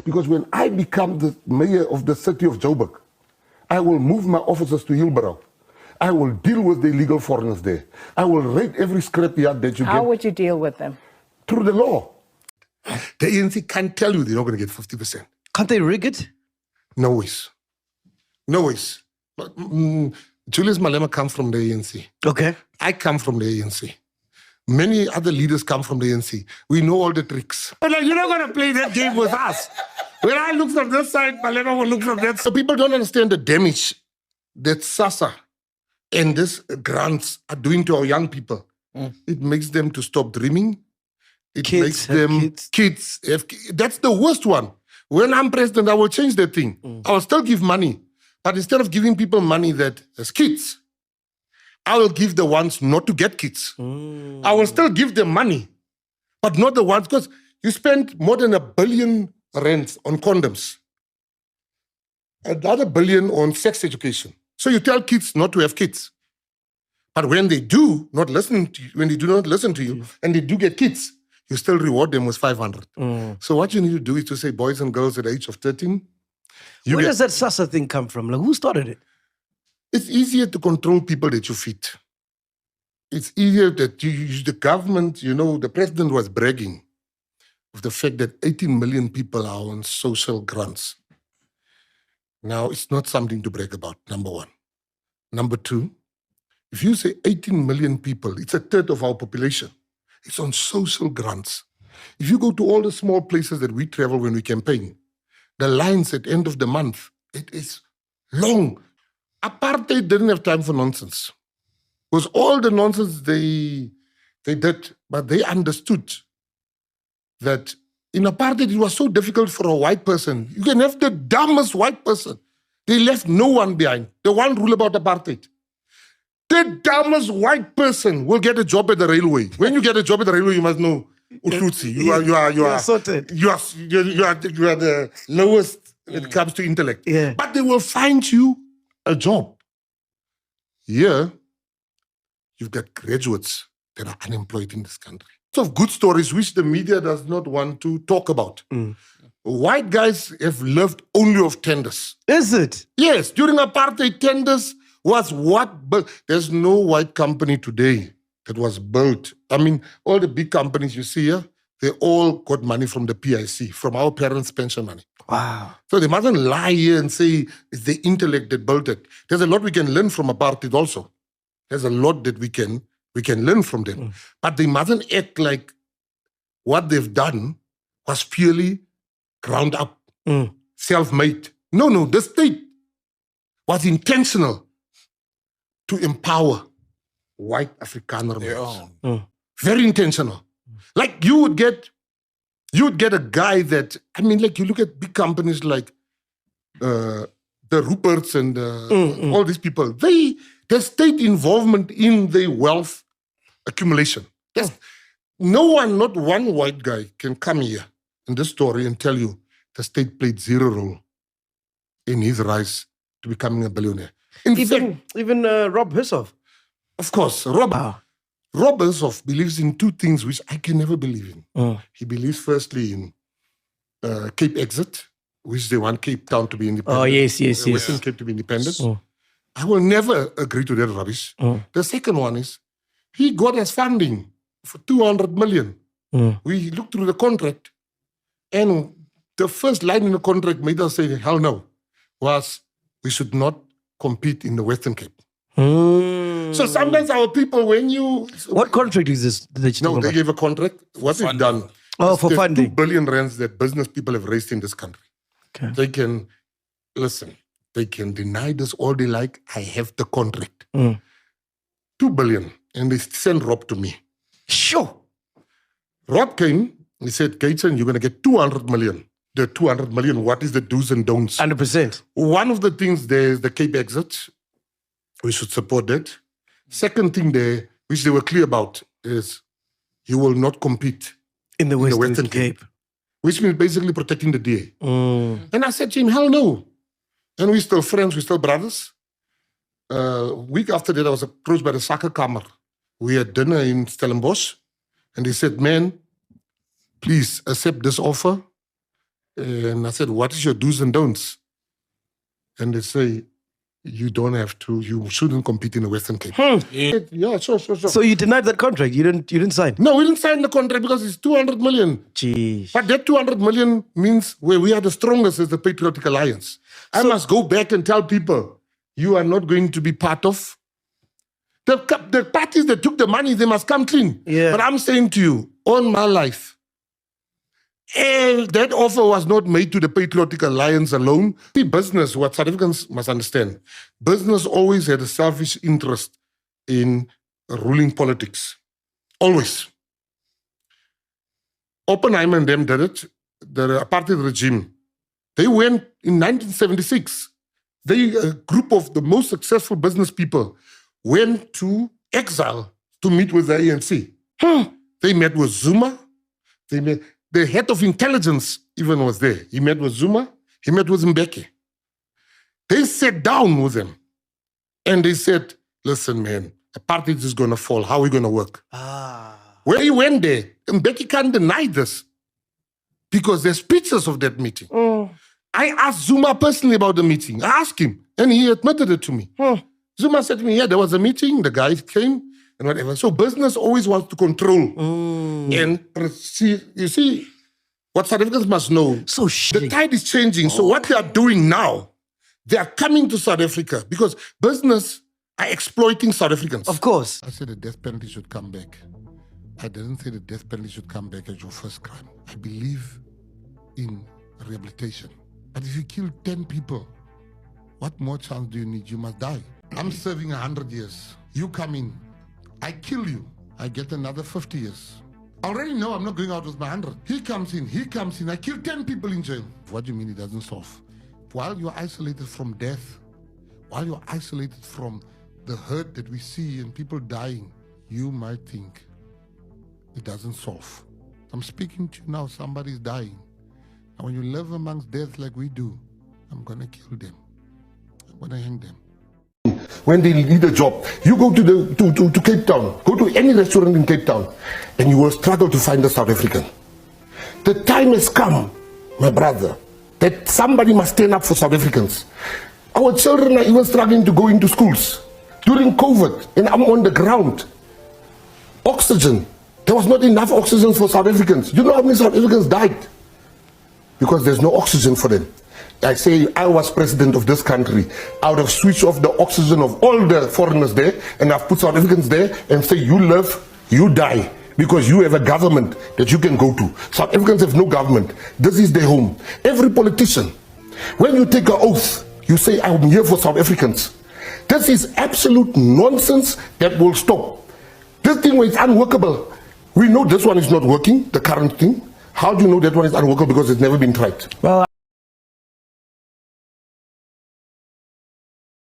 because when I become the mayor of the city of Joburg, I will move my officers to Hillborough. I will deal with the illegal foreigners there. I will raid every scrapyard that you get. How would you deal with them? Through the law. The ANC can't tell you they're not going to get 50%. Can't they rig it? No ways. No ways. But, Julius Malema comes from the ANC. Okay. I come from the ANC. Many other leaders come from the ANC. We know all the tricks. But like, you're not going to play that game with us. When I look from this side, Malema will look from that side. So people don't understand the damage that SASSA and these grants are doing to our young people. It makes them to stop dreaming. It makes them kids. That's the worst one. When I'm president, I will change that thing. I will still give money. But instead of giving people money that as kids, I will give the ones not to get kids. I will still give them money, but not the ones, because you spend more than R1 billion on condoms, another R1 billion on sex education. So you tell kids not to have kids. But when they do not listen to you, when they do not listen to you, and they do get kids, you still reward them with 500. So what you need to do is to say, boys and girls at the age of 13, where does that SASSA thing come from? Like, who started it? It's easier to control people that you feed. It's easier that you use the government, the president was bragging of the fact that 18 million people are on social grants. Now, it's not something to brag about, number one. Number two, if you say 18 million people, it's a third of our population. It's on social grants. If you go to all the small places that we travel when we campaign, the lines at the end of the month, it is long. Apartheid didn't have time for nonsense. It was all the nonsense they did, but they understood that in apartheid it was so difficult for a white person. You can have the dumbest white person. They left no one behind. The one rule about apartheid. The dumbest white person will get a job at the railway. When you get a job at the railway, you must know Ututsi. You are sorted. You are the lowest when it comes to intellect. Yeah. But they will find you a job. Here, you've got graduates that are unemployed in this country. Lots of good stories which the media does not want to talk about. White guys have lived only off tenders. Is it? Yes. During apartheid, tenders was what? But there's no white company today that was built. I mean, all the big companies you see here, they all got money from the PIC, from our parents' pension money. Wow. So they mustn't lie here and say it's the intellect that built it. There's a lot we can learn from apartheid also. There's a lot that we can learn from them. But they mustn't act like what they've done was purely ground up, self-made. No, the state was intentional to empower white Afrikaner males. Very intentional. Like you would get a guy that, I mean, like you look at big companies like the Ruperts and all these people, there's state involvement in their wealth accumulation. There's not one white guy can come here in this story and tell you the state played zero role in his rise to becoming a billionaire. Even Rob Hissoff. Of course, Rob Hissoff believes in two things which I can never believe in. He believes firstly in Cape Exit, which they want Cape Town to be independent. Oh, yes. Western Cape to be independent. I will never agree to that rubbish. The second one is, he got us funding for 200 million. We looked through the contract, and the first line in the contract made us say, hell no, was we should not compete in the Western Cape. So sometimes our people, when you... What contract is this? They gave a contract. What they've done... for funding. 2 billion rands that business people have raised in this country. Okay. They can... Listen, they can deny this all they like. I have the contract. 2 billion. And they sent Rob to me. Sure. Rob came, he said, Gayton, you're going to get 200 million. The 200 million, what is the do's and don'ts? 100%. One of the things there is the Cape Exit. We should support that. Second thing there, which they were clear about, is you will not compete in the Western Cape. Which means basically protecting the DA. And I said to him, hell no. And we're still friends, we're still brothers. Week after that, I was approached by the Sakakamer. We had dinner in Stellenbosch. And they said, man, please accept this offer And I said, what is your do's and don'ts? And they say, you don't have to, you shouldn't compete in the Western Cape. Yeah, sure. So you denied that contract? You didn't sign? No, we didn't sign the contract because it's 200 million. Jeez. But that 200 million means where we are the strongest as the Patriotic Alliance. I must go back and tell people, you are not going to be part of. The parties that took the money, they must come clean. Yeah. But I'm saying to you, on my life, that offer was not made to the Patriotic Alliance alone. The business, what South Africans must understand, business always had a selfish interest in ruling politics. Always. Oppenheimer and them did it, the apartheid regime. They went in 1976. A group of the most successful business people went to exile to meet with the ANC. They met with Zuma. The head of intelligence even was there. He met with Zuma. He met with Mbeki. They sat down with them and they said, listen, man, apartheid is going to fall. How are we going to work? When he went there, Mbeki can't deny this because there's pictures of that meeting. I asked Zuma personally about the meeting. I asked him and he admitted it to me. Zuma said to me, yeah, there was a meeting. The guys came and whatever. So business always wants to control. And you see, what South Africans must know, So the tide is changing. So what they are doing now, they are coming to South Africa because business are exploiting South Africans. Of course. I said the death penalty should come back. I didn't say the death penalty should come back as your first crime. I believe in rehabilitation. But if you kill 10 people, what more chance do you need? You must die. I'm serving 100 years. You come in. I kill you. I get another 50 years. I already know I'm not going out with my 100. He comes in. I kill 10 people in jail. What do you mean it doesn't solve? While you're isolated from death, while you're isolated from the hurt that we see and people dying, you might think it doesn't solve. I'm speaking to you now, somebody's dying. And when you live amongst death like we do, I'm going to kill them. I'm going to hang them. When they need a job, you go to Cape Town, go to any restaurant in Cape Town, and you will struggle to find a South African. The time has come, my brother, that somebody must stand up for South Africans. Our children are even struggling to go into schools. During COVID, and I'm on the ground, oxygen. There was not enough oxygen for South Africans. You know how many South Africans died? Because there's no oxygen for them. I say, I was president of this country. I would have switched off the oxygen of all the foreigners there, and I've put South Africans there and say, you live, you die, because you have a government that you can go to. South Africans have no government. This is their home. Every politician, when you take an oath, you say, I'm here for South Africans. This is absolute nonsense that will stop. This thing where it's unworkable. We know this one is not working, the current thing. How do you know that one is unworkable? Because it's never been tried. Well,